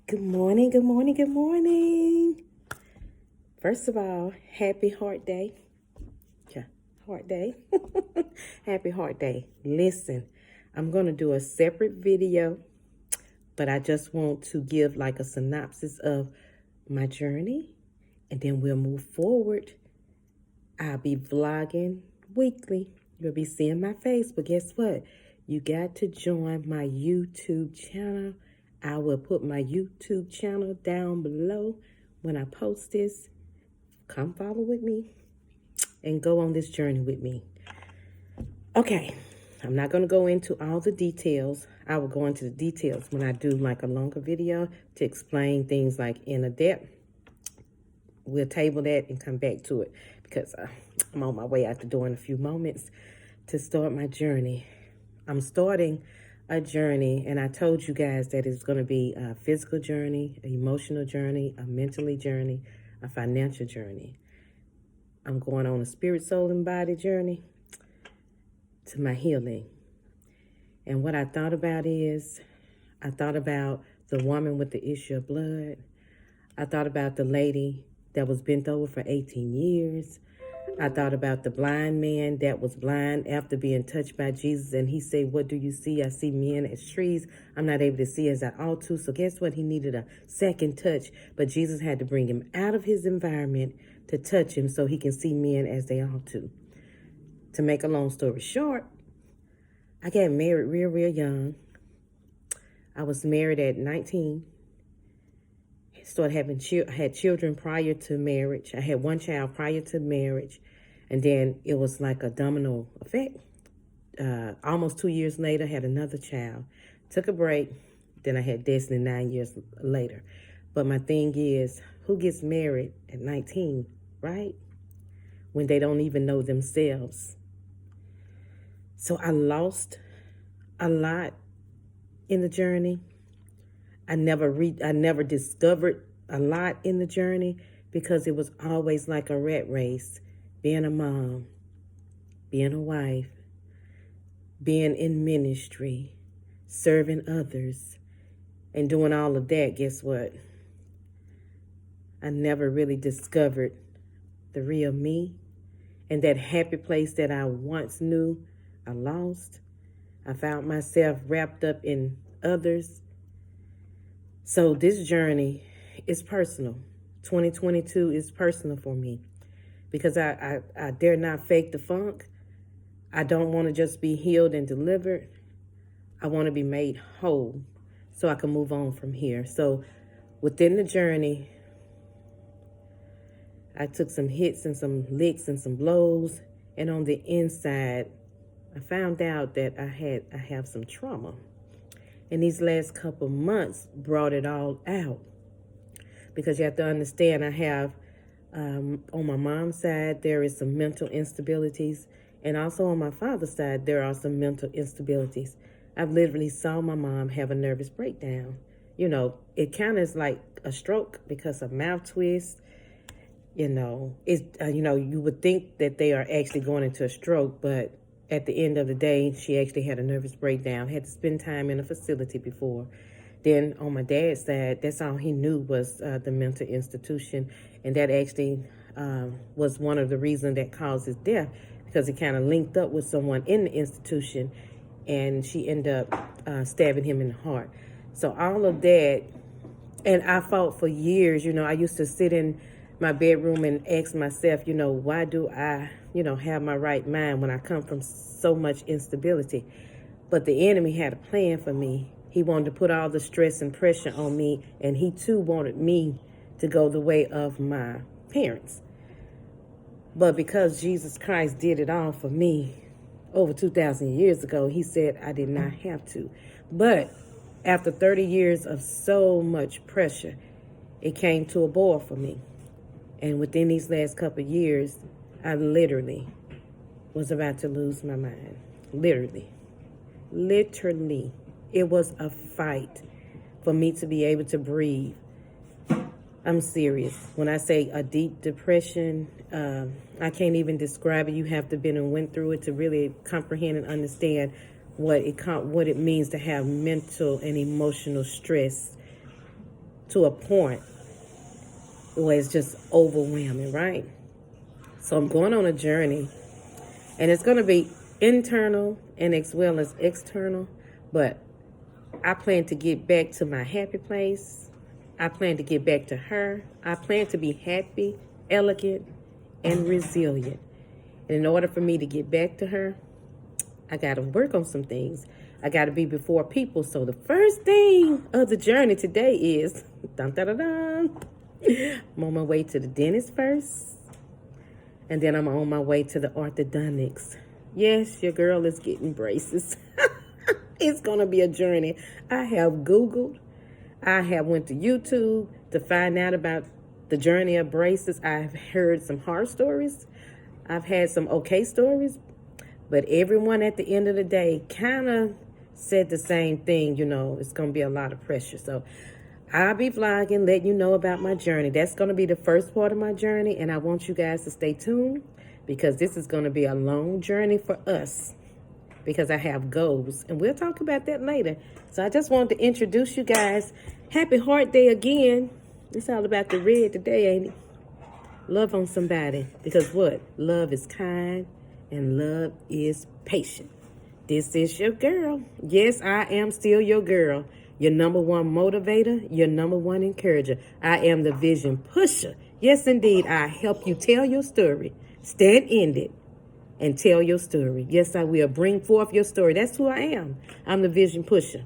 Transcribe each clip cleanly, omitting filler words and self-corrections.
Good morning, good morning, good morning. First of all, happy heart day. Yeah, heart day. Happy heart day. Listen, I'm going to do a separate video, but I just want to give like a synopsis of my journey, and then we'll move forward. I'll be vlogging weekly. You'll be seeing my face, but guess what? You got to join my YouTube channel. I will put my YouTube channel down below when I post this. Come follow with me and go on this journey with me. Okay, I'm not going to go into all the details. I will go into the details when I do like a longer video to explain things like in a depth. We'll table that and come back to it because I'm on my way out the door in a few moments to start my journey. I'm starting a journey, and I told you guys that it's going to be a physical journey, an emotional journey, a mentally journey, a financial journey. I'm going on a spirit, soul, and body journey to my healing. And what I thought about is, I thought about the woman with the issue of blood. I thought about the lady that was bent over for 18 years. I thought about the blind man that was blind after being touched by Jesus. And he said, "What do you see? I see men as trees. I'm not able to see as I ought to." So guess what? He needed a second touch. But Jesus had to bring him out of his environment to touch him so he can see men as they ought to. To make a long story short, I got married real young. I was married at 19. Started having had children prior to marriage. I had one child prior to marriage, and then it was like a domino effect. Almost 2 years later, I had another child. Took a break. Then I had Destiny 9 years later. But my thing is, who gets married at 19, right? When they don't even know themselves. So I lost a lot in the journey. I never discovered a lot in the journey because it was always like a rat race. Being a mom, being a wife, being in ministry, serving others, and doing all of that. Guess what? I never really discovered the real me, and that happy place that I once knew I lost. I found myself wrapped up in others. So this journey is personal. 2022 is personal for me because I dare not fake the funk. I don't want to just be healed and delivered. I want to be made whole so I can move on from here. So within the journey, I took some hits and some licks and some blows. And on the inside, I found out that I have some trauma. And these last couple months brought it all out. Because you have to understand, I have, on my mom's side, there is some mental instabilities. And also on my father's side, there are some mental instabilities. I've literally saw my mom have a nervous breakdown. You know, it kind of is like a stroke because of mouth twist. You know, you would think that they are actually going into a stroke, but at the end of the day, she actually had a nervous breakdown, had to spend time in a facility before. Then on my dad's side, that's all he knew was the mental institution. And that actually was one of the reasons that caused his death, because he kind of linked up with someone in the institution, and she ended up stabbing him in the heart. So all of that, and I fought for years. You know, I used to sit in my bedroom and ask myself, why do I, have my right mind when I come from so much instability? But the enemy had a plan for me. He wanted to put all the stress and pressure on me, and he too wanted me to go the way of my parents. But because Jesus Christ did it all for me over 2,000 years ago, he said I did not have to. But after 30 years of so much pressure, it came to a boil for me. And within these last couple of years, I literally was about to lose my mind. Literally. It was a fight for me to be able to breathe. I'm serious. When I say a deep depression, I can't even describe it. You have to been and went through it to really comprehend and understand what it means to have mental and emotional stress to a point where it's just overwhelming, right? So I'm going on a journey, and it's going to be internal and as well as external, but I plan to get back to my happy place. I plan to get back to her. I plan to be happy, elegant, and resilient. And in order for me to get back to her, I got to work on some things. I got to be before people. So the first thing of the journey today is, dun, dun, dun, dun, I'm on my way to the dentist first. And then I'm on my way to the orthodontics. Yes, your girl is getting braces. It's going to be a journey. I have Googled. I have went to YouTube to find out about the journey of braces. I've heard some horror stories. I've had some okay stories. But everyone at the end of the day kind of said the same thing. You know, it's going to be a lot of pressure. So I'll be vlogging, letting you know about my journey. That's going to be the first part of my journey. And I want you guys to stay tuned because this is going to be a long journey for us because I have goals. And we'll talk about that later. So I just wanted to introduce you guys. Happy Heart Day again. It's all about the red today, ain't it? Love on somebody. Because what? Love is kind and love is patient. This is your girl. Yes, I am still your girl. Your number one motivator, your number one encourager. I am the vision pusher. Yes, indeed, I help you tell your story. Stand in it and tell your story. Yes, I will. Bring forth your story. That's who I am. I'm the vision pusher.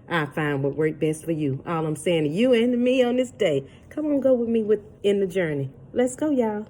I find what works best for you. All I'm saying to you and to me on this day, come on, go with me in the journey. Let's go, y'all.